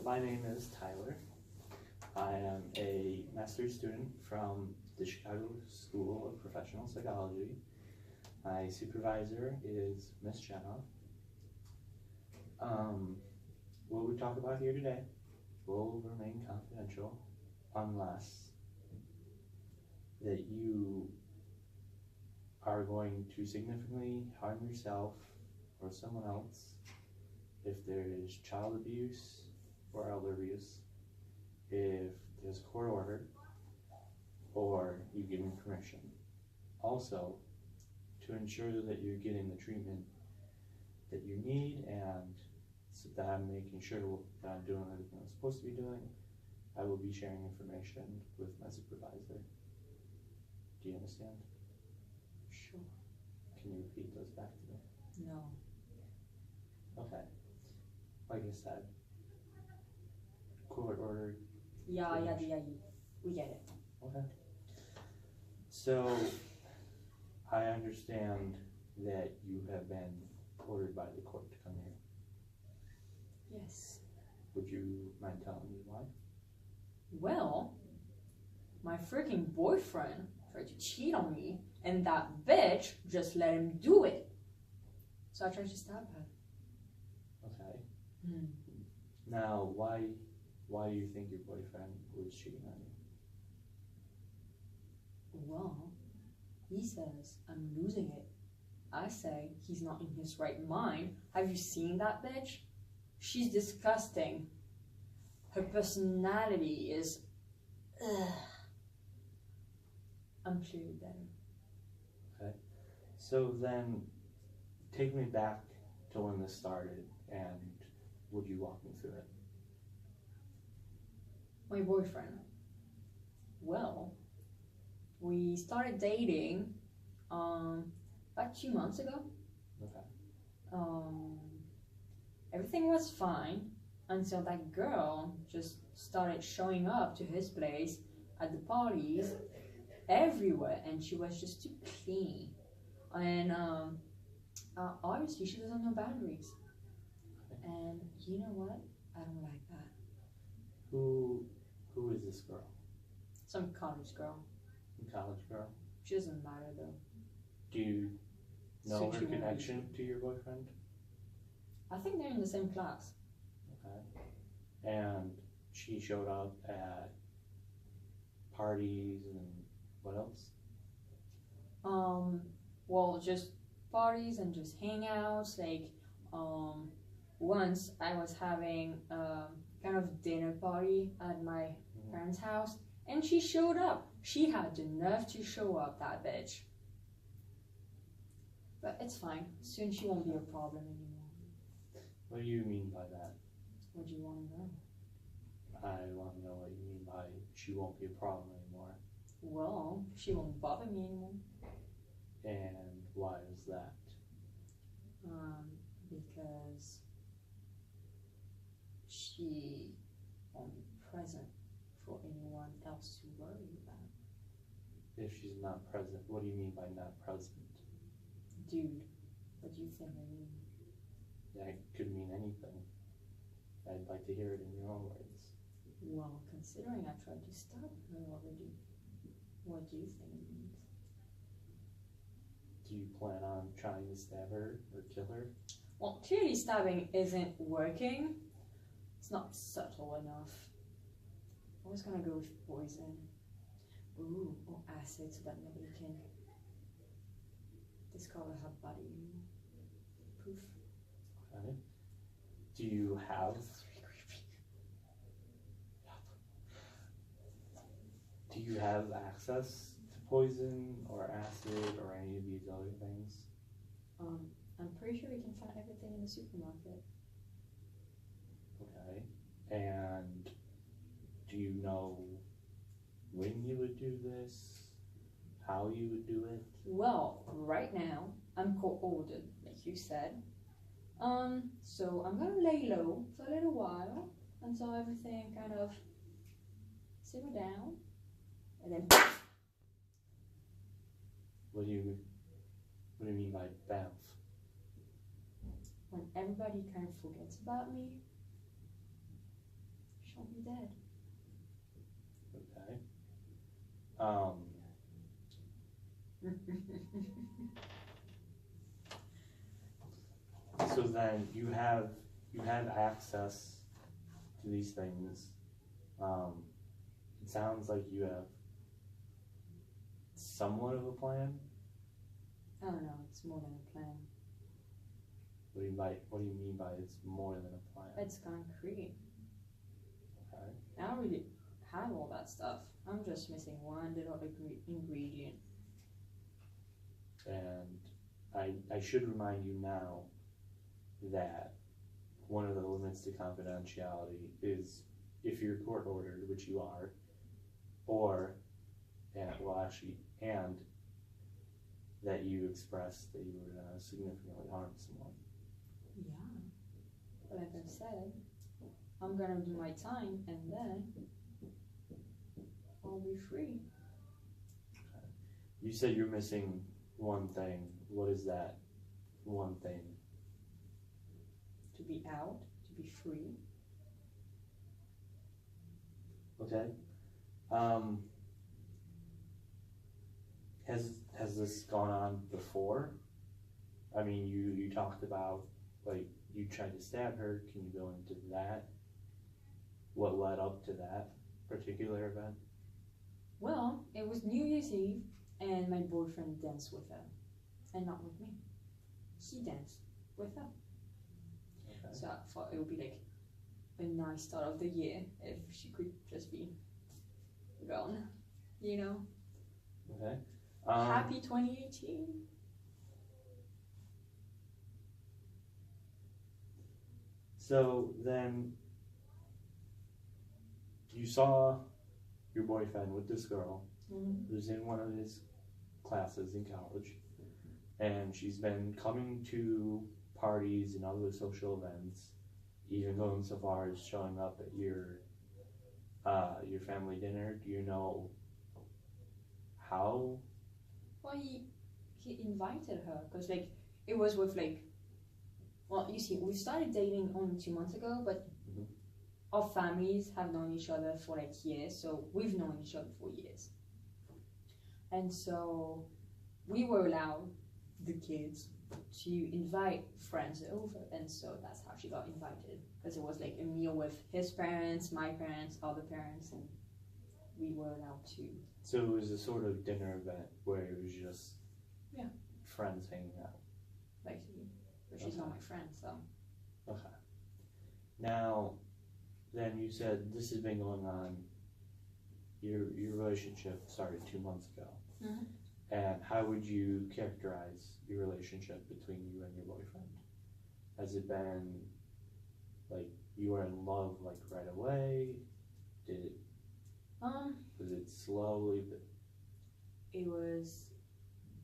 My name is Tyler. I am a master's student from the Chicago School of Professional Psychology. My supervisor is Miss Jenna. What we talk about here today will remain confidential unless that you are going to significantly harm yourself or someone else, if there is child abuse or elder abuse, if there's a court order, or you give me permission. Also, to ensure that you're getting the treatment that you need and so that I'm making sure that I'm doing everything I'm supposed to be doing, I will be sharing information with my supervisor. Do you understand? Sure. Can you repeat those back to me? No. Okay. Like I said, court order. Yeah, we get it. Okay. So, I understand that you have been ordered by the court to come here. Yes. Would you mind telling me why? Well, my freaking boyfriend tried to cheat on me, and that bitch just let him do it. So I tried to stop her. Okay. Now, why do you think your boyfriend was cheating on you? Well, he says I'm losing it. I say he's not in his right mind. Have you seen that bitch? She's disgusting. Her personality is... I'm sure you're better. Okay. So then, take me back to when this started, and would you walk me through it? My boyfriend. Well, we started dating about 2 months ago. Okay. Everything was fine until that girl just started showing up to his place at the parties everywhere, and she was just too clingy. And obviously she doesn't know boundaries. And you know what? I don't like that. Who is this girl? Some college girl. A college girl? She doesn't matter though. Do you know So her connection to your boyfriend? I think they're in the same class. Okay. And she showed up at parties and what else? Well, just parties and just hangouts. Like, once I was having kind of dinner party at my parents' house, and she showed up. She had the nerve to show up, that bitch. But it's fine. Soon she won't be a problem anymore. What do you mean by that? What do you want to know? I want to know what you mean by she won't be a problem anymore. Well, she won't bother me anymore. And why is that? Because she won't be present for anyone else to worry about. If she's not present, what do you mean by not present? Dude, what do you think I mean? That could mean anything. I'd like to hear it in your own words. Well, considering I tried to stop her already, what do you think it means? Do you plan on trying to stab her or kill her? Well, clearly stabbing isn't working. It's not subtle enough. I was gonna go with poison. Ooh, or acid so that nobody can discover her body. Poof. Okay. Do you have access to poison or acid or any of these other things? I'm pretty sure we can find everything in the supermarket. Okay. And do you know when you would do this? How you would do it? Well, right now, I'm court-ordered, like you said. So I'm gonna lay low for a little while until everything kind of simmer down, and then What do you mean by bounce? when everybody kind of forgets about me, I'll be dead. Okay. So then you have access to these things. It sounds like you have somewhat of a plan. Oh no, it's more than a plan. What do you mean by it's more than a plan? It's concrete. Okay. I don't really have all that stuff. I'm just missing one little ingredient. And I should remind you now that one of the limits to confidentiality is if you're court ordered, which you are, or, and that you express that you would significantly harm someone. Yeah. But like I said, I'm gonna do my time and then I'll be free. Okay. You said you're missing one thing. What is that one thing? To be out, to be free. Okay. Has this gone on before? I mean, you talked about, like, you tried to stab her. Can you go into that? What led up to that particular event? Well, it was New Year's Eve and my boyfriend danced with her. And not with me. He danced with her. Okay. So I thought it would be like a nice start of the year if she could just be gone, you know? Okay. Happy 2018. So then you saw your boyfriend with this girl who's in one of his classes in college, and she's been coming to parties and other social events, even going so far as showing up at your family dinner. Do you know how? Well, he invited her because like it was with like, well, you see, we started dating only 2 months ago, but our families have known each other for like years, so we've known each other for years. And so we were allowed, the kids, to invite friends over, and so that's how she got invited, because it was like a meal with his parents, my parents, other parents, and we were allowed to. So it was a sort of dinner event where it was just friends hanging out. Basically, but she's not my friend, so. Okay. Now, then you said this has been going on. Your relationship started 2 months ago. Mm-hmm. And how would you characterize your relationship between you and your boyfriend? Has it been like you were in love like right away? Was it slowly? It was,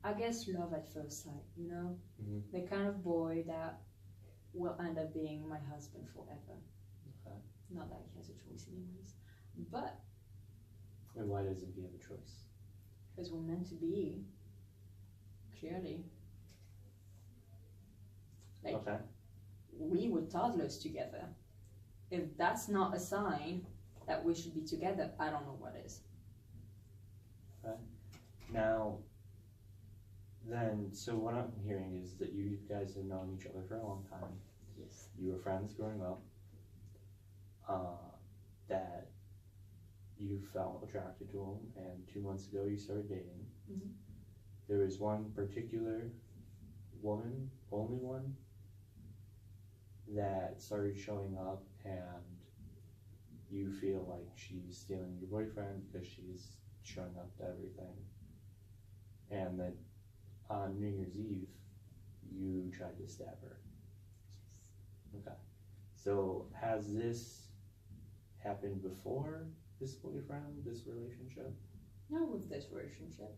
I guess, love at first sight, you know? Mm-hmm. The kind of boy that will end up being my husband forever. Okay. Not that he has a choice anyways. But And why doesn't he have a choice? because we're meant to be, clearly. Like, Okay. we were toddlers together. If that's not a sign that we should be together, I don't know what is. Okay. Now, then, so what I'm hearing is that you guys have known each other for a long time. Yes. You were friends growing up. That you felt attracted to him, and 2 months ago you started dating. Mm-hmm. There was one particular woman, only one, that started showing up, and you feel like she's stealing your boyfriend because she's showing up to everything. And that on New Year's Eve, you tried to stab her. Yes. Okay. So has this happened before, this boyfriend, this relationship? Not with this relationship.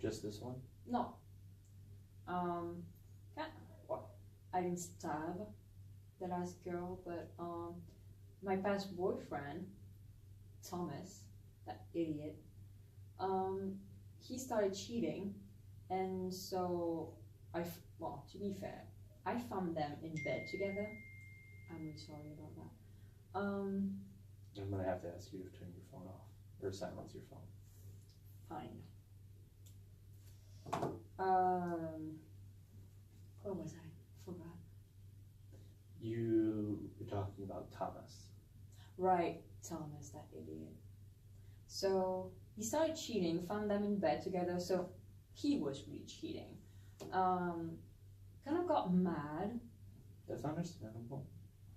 Just this one? No. I didn't stab the last girl, but my past boyfriend, Thomas, that idiot, he started cheating, and so to be fair, I found them in bed together. I'm really sorry about that. I'm gonna have to ask you to turn your phone off or silence your phone. Fine. Where was I? Forgot. You were talking about Thomas. Right, Thomas, that idiot. So he started cheating, found them in bed together, so he was really cheating. Kind of got mad, That's understandable.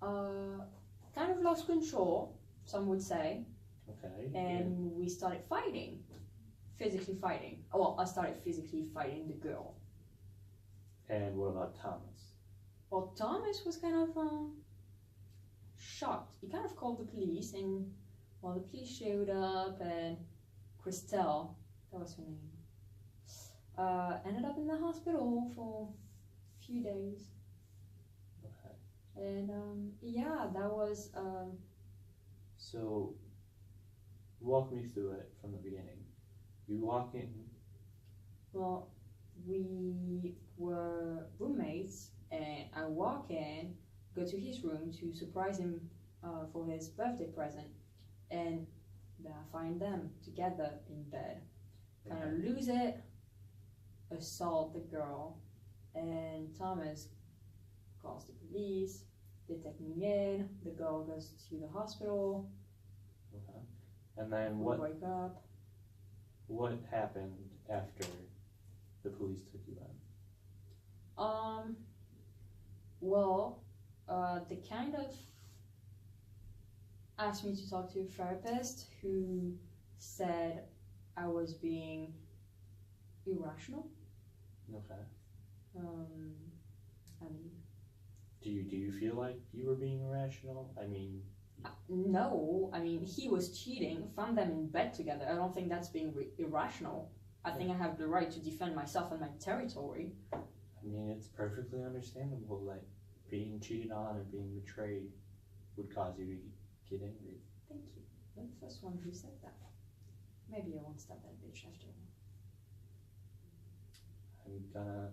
kind of lost control, some would say, Okay. and we started fighting, physically fighting. Well, I started physically fighting the girl. And what about Thomas? Well, Thomas was kind of shocked. He kind of called the police, and well, the police showed up, and Christelle, that was her name, ended up in the hospital for a few days. Okay. And yeah, that was. So, walk me through it from the beginning. You walk in. Well, we were roommates, and I walk in, go to his room to surprise him for his birthday present, and then I find them together in bed. Kind of lose it, assault the girl, and Thomas calls the police. They take me in. The girl goes to the hospital. Okay. And then We wake up. what happened after the police took you in? Well, they kind of asked me to talk to a therapist who said I was being irrational. Okay. I mean, Do you feel like you were being irrational? I mean, no. I mean, he was cheating, found them in bed together. I don't think that's being irrational. I think I have the right to defend myself and my territory. I mean, it's perfectly understandable that being cheated on and being betrayed would cause you to get angry. Thank you. You're the first one who said that. Maybe I won't stab that bitch after all. I'm gonna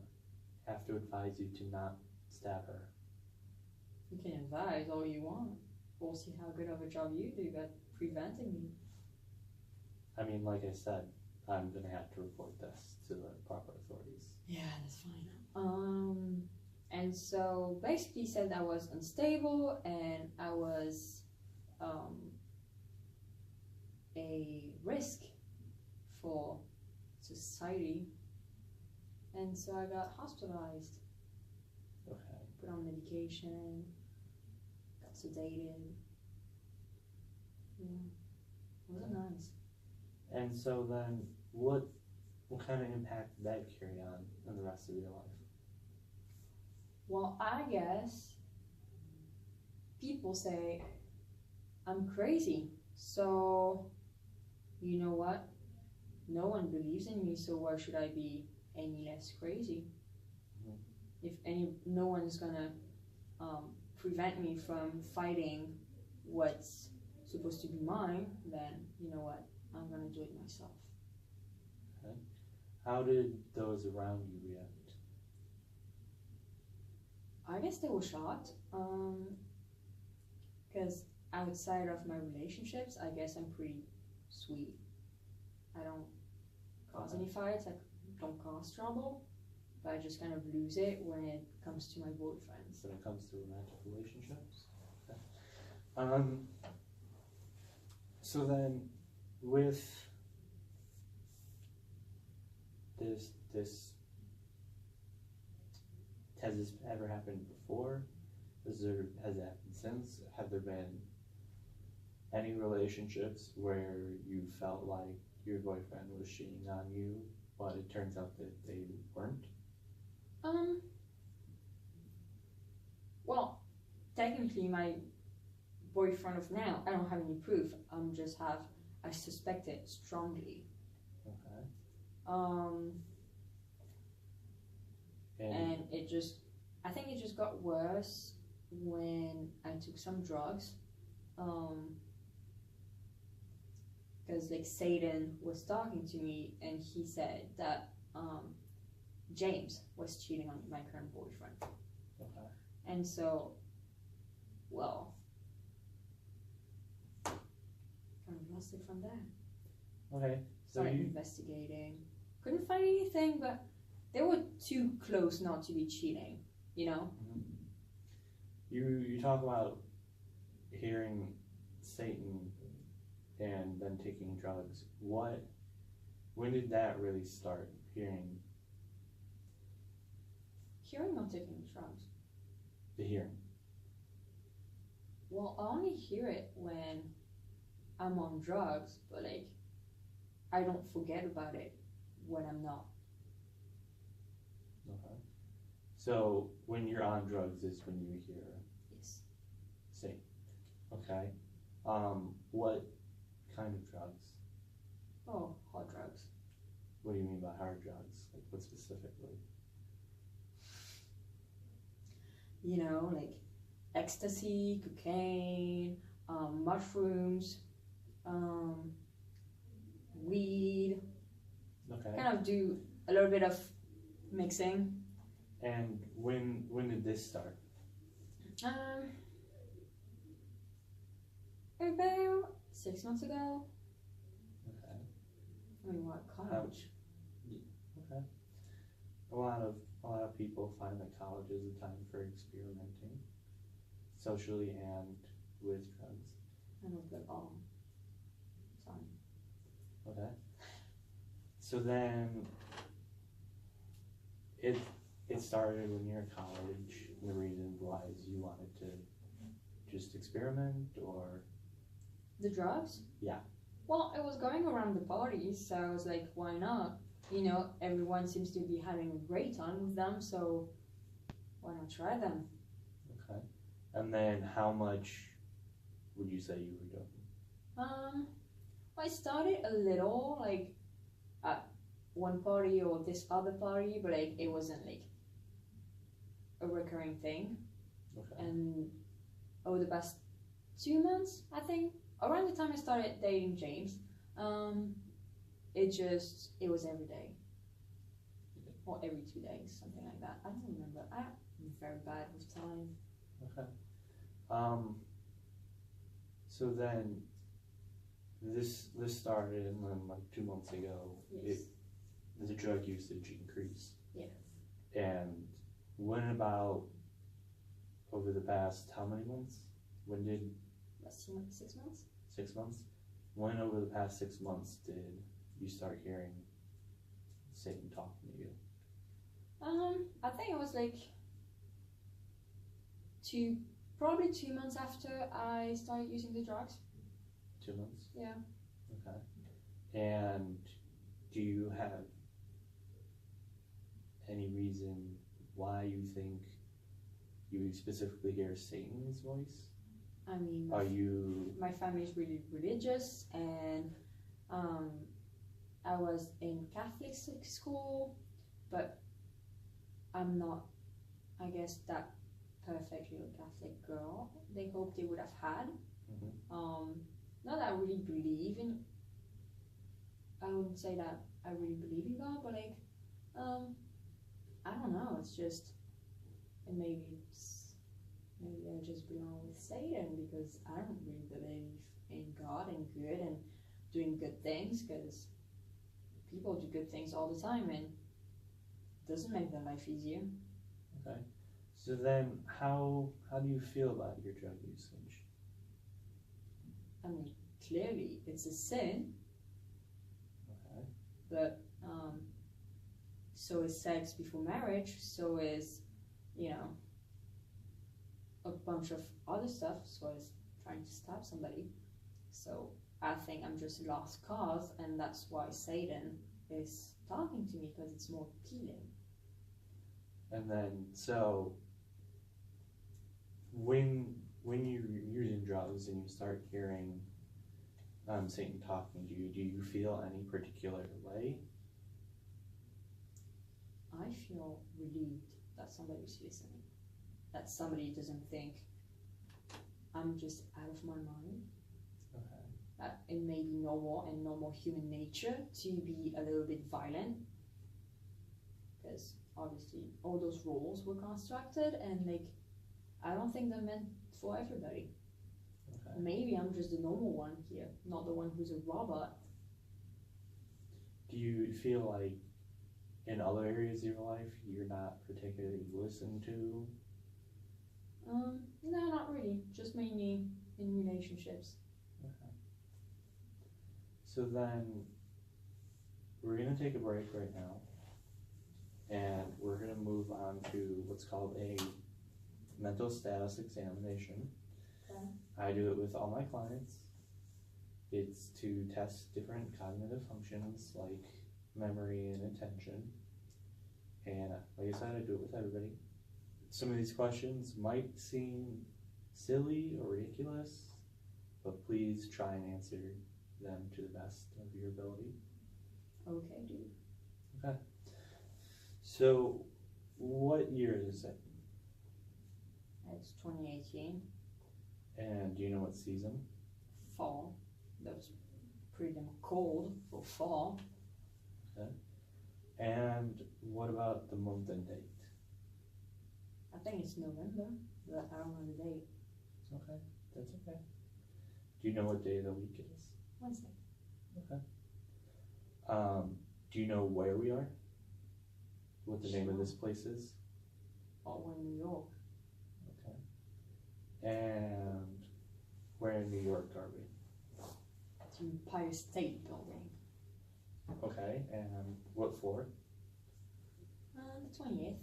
have to advise you to not stab her. You can advise all you want. We'll see how good of a job you do at preventing me. I mean, like I said, I'm gonna have to report this to the proper authorities. Yeah, that's fine. And so basically he said I was unstable and I was a risk for society. And so I got hospitalized, Okay. put on medication, got sedated. Yeah, it wasn't nice. And so then, what kind of impact did that carry on in the rest of your life? Well, I guess people say I'm crazy. So, you know what? No one believes in me, so why should I be any less crazy? Mm-hmm. No one's gonna prevent me from fighting what's supposed to be mine, then you know what? I'm gonna do it myself. Okay. How did those around you react? I guess they were shocked, because outside of my relationships, I guess I'm pretty sweet. I don't cause any fights, I don't cause trouble, but I just kind of lose it when it comes to my boyfriends. When it comes to romantic relationships? Okay. So then, with this, has this ever happened before? Has it happened since? Have there been any relationships where you felt like your boyfriend was cheating on you, but it turns out that they weren't? Well, technically my boyfriend of now, I don't have any proof. I suspect it strongly. Okay. And I think it just got worse when I took some drugs. Because like Satan was talking to me and he said that James was cheating on my current boyfriend. Okay. And so, well, lost it from there. Okay. So Started you, investigating. Couldn't find anything, but they were too close not to be cheating, you know? you talk about hearing Satan and then taking drugs. When did that really start? Hearing Or taking drugs. the hearing. Well, I only hear it when I'm on drugs, but like, I don't forget about it when I'm not. Okay. So when you're on drugs is when you hear Yes. Satan. Okay. What kind of drugs? Oh, hard drugs. What do you mean by hard drugs? Like what specifically? You know, like ecstasy, cocaine, mushrooms, weed. Okay. Kind of do a little bit of mixing. And when did this start? About 6 months ago. Okay. I mean, what, college? Okay. A lot of people find that college is a time for experimenting, socially and with drugs. I know, but sorry. Okay. So then it started when you're in college, and the reason why is you wanted to just experiment, or The drugs? Yeah. Well, I was going around the parties, so I was like, why not? You know, everyone seems to be having a great time with them, so why not try them? okay. And then how much would you say you were doing? I started a little, like, at one party or this other party, but like, it wasn't like a recurring thing. Okay. And over the past 2 months, I think, around the time I started dating James, it was every day. Or every 2 days, something like that. I don't remember. I'm very bad with time. Okay. So then this started, and then like 2 months ago, Yes. the drug usage increased. Yeah. And when about over the past how many months? When did Last 6 months? 6 months? When over the past 6 months did you start hearing Satan talking to you? I think it was like probably 2 months after I started using the drugs. 2 months? Yeah. Okay. And do you have any reason why you think you specifically hear Satan's voice? I mean, Are you my family is really religious, and I was in Catholic school, but I'm not, I guess, that perfect little Catholic girl they hoped they would have had. Not that I really believe in, I wouldn't say that I really believe in God, but like, I don't know, it's just, and maybe I just belong with Satan because I don't really believe in God and good and doing good things, because people do good things all the time and it doesn't make their life easier. okay? So then, how do you feel about your drug usage? I mean, clearly it's a sin, Okay. but so is sex before marriage, so is, you know, a bunch of other stuff, so is trying to stab somebody. So I think I'm just a lost cause, and that's why Satan is talking to me, because it's more appealing. And then, so when you're using drugs and you start hearing Satan talking to you, do you feel any particular way? I feel relieved that somebody's listening, that somebody doesn't think I'm just out of my mind, Okay. that it may be normal and normal human nature to be a little bit violent, because obviously all those roles were constructed, and like, I don't think they're meant for everybody. Okay. Maybe I'm just the normal one here, not the one who's a robot. Do you feel like in other areas of your life you're not particularly listened to? No, not really. Just mainly in relationships. Okay. So then we're gonna take a break right now, and we're gonna move on to what's called a mental status examination. Okay. I do it with all my clients. It's to test different cognitive functions like memory and attention. And like I said, I do it with everybody. Some of these questions might seem silly or ridiculous, but please try and answer them to the best of your ability. Okay, dude. Okay. So, what year is it? It's 2018, And do you know what season? fall. That was pretty damn cold for fall. And what about the month and date? I think it's November, but I don't know the date. Okay, that's okay. Do you know what day of the week it is? Wednesday. Okay. Do you know where we are? What the name of this place is? Oh, we're in New York. Okay. And where in New York are we? It's Empire State Building. Okay, and what floor? The 20th.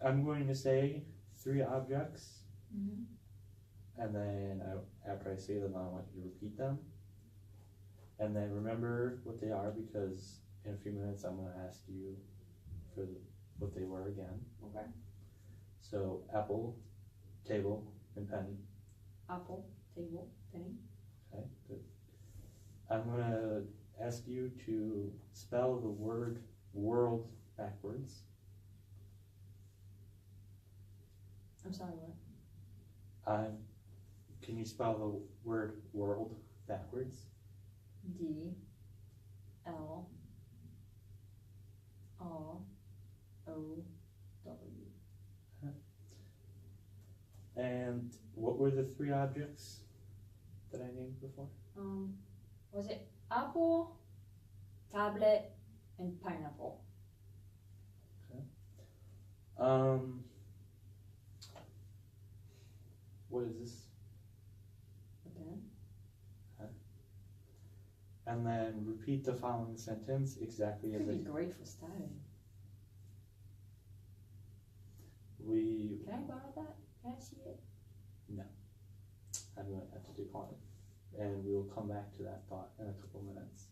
I'm going to say 3 objects, Mm-hmm. and then after I say them, I want you to repeat them. And then remember what they are, because in a few minutes I'm going to ask you for what they were again. Okay. So apple, table, and penny. Apple, table, penny. Okay, good. I'm going to ask you to spell the word world backwards. I'm sorry, what? Can you spell the word world backwards? D L R O W. And what were the 3 objects that I named before? Was it apple, tablet, and pineapple? What is this? A pen. And then repeat the following sentence exactly as Pretty great for starting. we. Can I borrow that? Can I see it? I'm going to have to decline it, and we will come back to that thought in a couple minutes.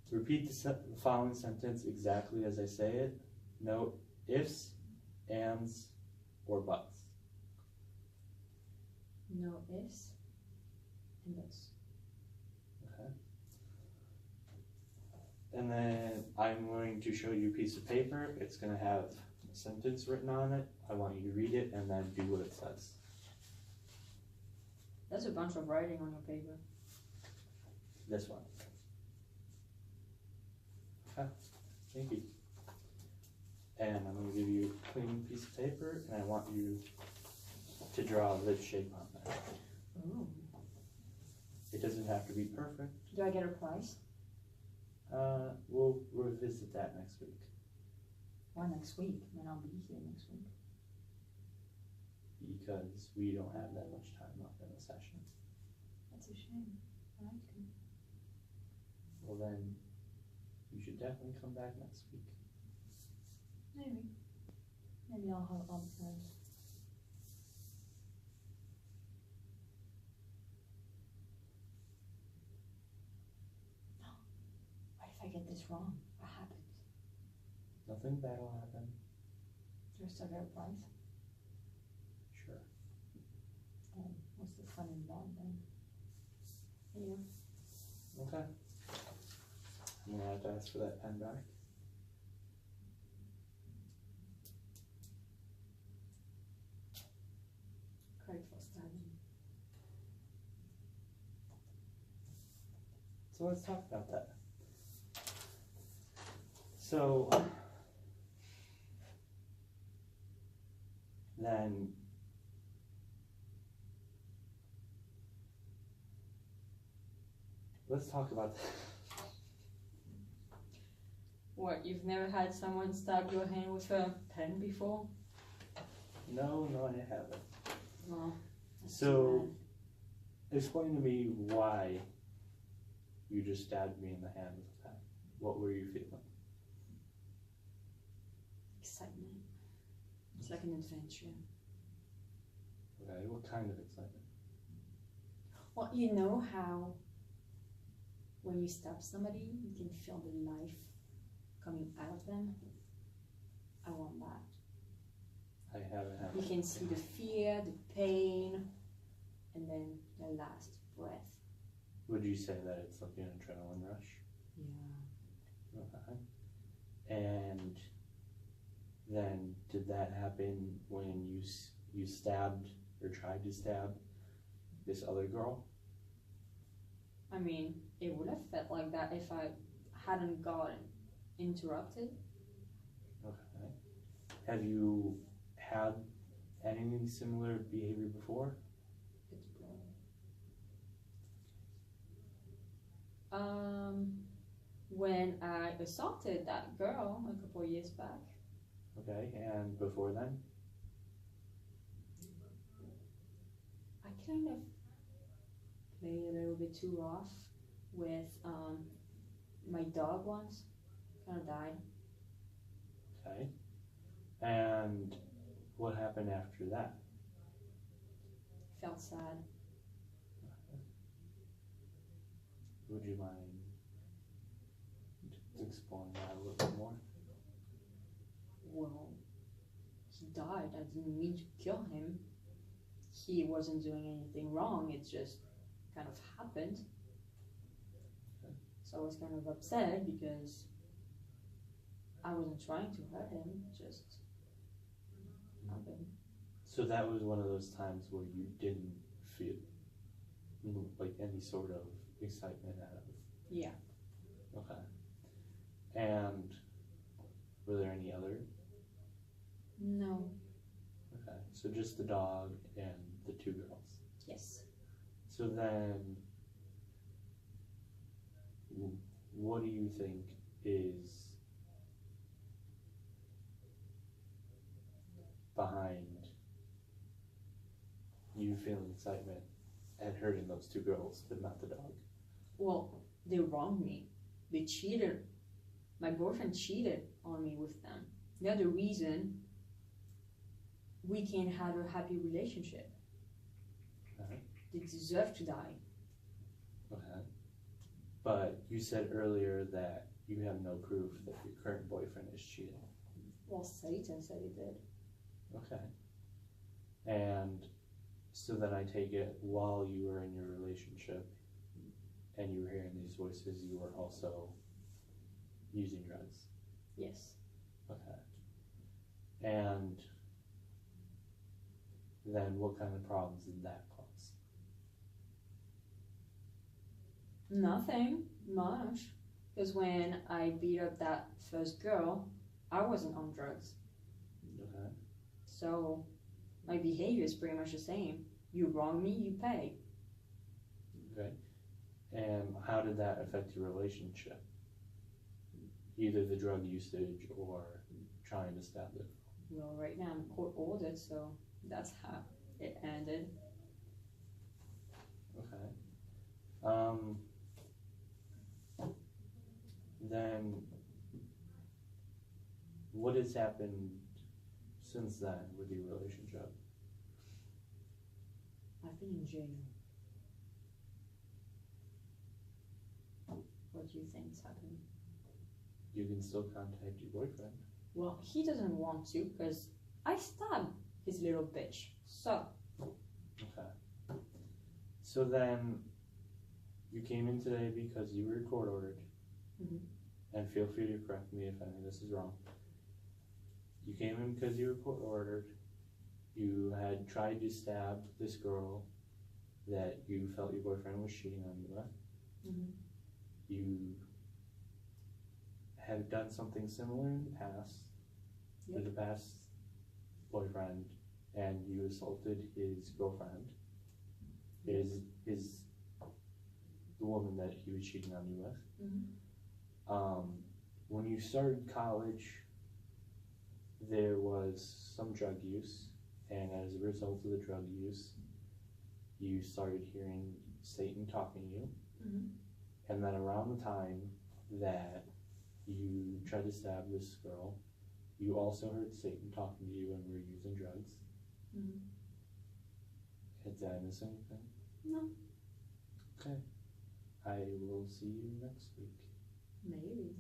Repeat the following sentence exactly as I say it. Note ifs, ands, or buts. No ifs and buts. Okay. And then I'm going to show you a piece of paper. It's going to have a sentence written on it. I want you to read it and then do what it says. That's a bunch of writing on your paper. This one. Okay, thank you. And I'm going to give you a clean piece of paper, and I want you to draw a lip shape on that. Ooh. It doesn't have to be perfect. Do I get a prize? We'll revisit that next week. Why next week? Then I'll be here next week. Because we don't have that much time left in the session. That's a shame. I like to. Well then, you should definitely come back next week. Maybe. Maybe I'll have other plans. What if I get this wrong? What happens? Nothing bad will happen. Do I still get a prize? Sure. Oh, what's the fun in that then? Yeah. Okay. I'm gonna have to ask for that pen back. Great for studying. So let's talk about that. So, then let's talk about What, you've never had someone stab your hand with a pen before? No, I haven't. Well, that's So, too explain to me why you just stabbed me in the hand with a pen. What were you feeling? bad. Excitement. It's like an adventure. Okay, what kind of excitement? Well, you know how when you stab somebody, you can feel the life coming out of them? I want that. I haven't had. You can see the fear, the pain, and then the last breath. Would you say that it's like an adrenaline rush? Yeah. Okay. And then did that happen when you stabbed or tried to stab this other girl? I mean, it would have felt like that if I hadn't gotten interrupted. Okay. Have you had anything similar behavior before? It's blown. When I assaulted that girl a couple years back, Okay, and before then? I kind of played a little bit too rough with my dog once. Kind of died. Okay. And what happened after that? Felt sad. Would you mind exploring that a little bit more? Well, he died. I didn't mean to kill him. He wasn't doing anything wrong. It just kind of happened. Okay. So I was kind of upset because I wasn't trying to hurt him. It just happened. So that was one of those times where you didn't feel like any sort of excitement out of it. Yeah. Okay. And were there any other? No. Okay. So just the dog and the two girls. Yes. So then, what do you think is behind you feeling excitement at hurting those two girls, but not the dog? Well, they wronged me. They cheated. My boyfriend cheated on me with them. They're the reason we can't have a happy relationship. Okay. They deserve to die. Okay. But you said earlier that you have no proof that your current boyfriend is cheating. Well, Satan said he did. Okay. And so then I take it while you were in your relationship and you were hearing these voices, you were also using drugs. Yes. Okay. And then what kind of problems did that cause? Nothing much. Because when I beat up that first girl, I wasn't on drugs. Okay. So my behavior is pretty much the same. You wrong me, you pay. Okay. And how did that affect your relationship? Either the drug usage or trying to stab the girl. Well, right now I'm court ordered, so that's how it ended. Okay. Then what has happened since then with your relationship? I've been in jail. What do you think's happened? You can still contact your boyfriend. Well, he doesn't want to because I stabbed his little bitch. So, Okay. So then you came in today because you were court ordered. Mhm. And feel free to correct me if any of this is wrong. You came in because you were court ordered. You had tried to stab this girl that you felt your boyfriend was cheating on you with. Mhm. You had done something similar in the past Yep. with the past boyfriend and you assaulted his girlfriend, is the woman that he was cheating on you with. When you started college, there was some drug use, and as a result of the drug use, you started hearing Satan talking to you. And then around the time that you tried to stab this girl, you also heard Satan talking to you and were using drugs. Did I miss anything? No. Okay. I will see you next week. Maybe.